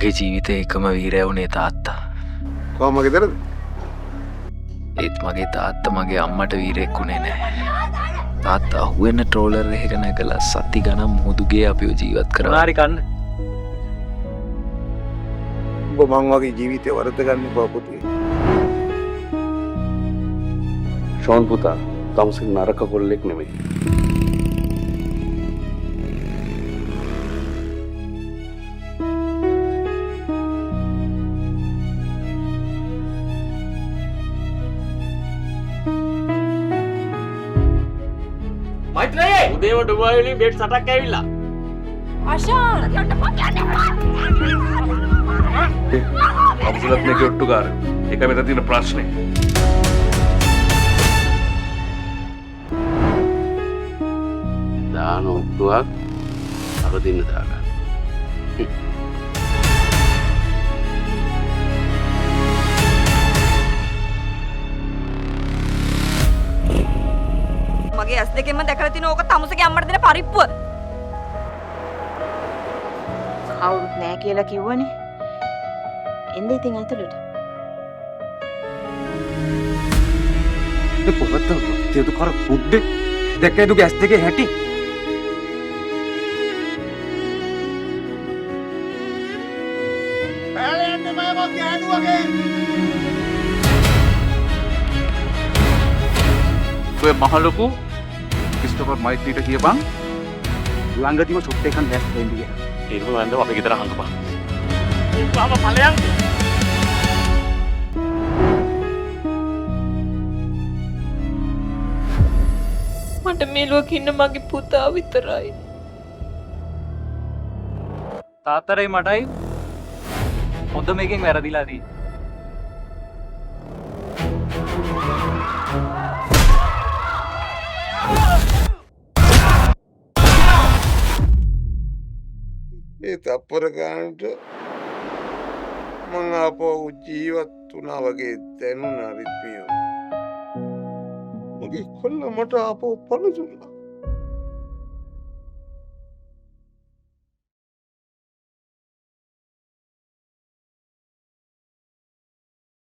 මගේ ජීවිතේ එකම වීරයා වුණේ තාත්තා. කොහොම ගෙදරද? ඒත් මගේ තාත්තා මගේ අම්මට වීරයෙක් වුණේ නැහැ. තාත්තා අහුවෙන ට්‍රෝලර් එකක නැගලා සති ගණන් මුදුගේ අපිව ජීවත් කරා. හරි කන්න. උඹ මං වගේ ජීවිතේ වරද ගන්න එපා පුතේ. ෂෝන් පුතා තමුසේ නරක කොල්ලෙක් නෙමෙයි. මෛත්‍රී උදේම ඩුබායි වලින් බෙඩ් 7ක් ඇවිල්ලා. ආශාන් අපසලත් නේ ඔට්ටුකාර. ඒක මෙතන තියෙන ප්‍රශ්නේ. දාන ඔට්ටුවක් අරදින්න දාගන්න. මගේ ඇස් දෙකෙන්ම දැකලා තින ඕක තමුසගේ අම්මට දෙන පරිප්පුව. කවුරුත් නෑ කියලා කිව්වනේ. එන්න ඉතින් ඇතුළට. පොරත් තියදු කර පුඩ්ඩේ දැක්කේ දුක ඇස් දෙකේ හැටි. පැලෙන්නේ මම ගෑනුවගේ. ඔය මහලොකු ක්‍රිස්ටෝෆර් මයික්ලීට කියපන් ළඟදීම ෂොට් එකක් දැස් දෙන්න කියලා. ඒක නන්ද අපේ ගෙදර හංගපන්. උඹම ඵලයන්. මට මෙලොවක ඉන්න මගේ පුතා විතරයි. තාත්තරයි මටයි හොඳ මේකෙන් වැරදිලා දී. ඒ තප්පර ගන්නට මං ආපහු ජීවත් වුණා වගේ දැනුණා රිද්මියෝ. මගේ කොල්ල මට ආපහු පණ දුන්නා.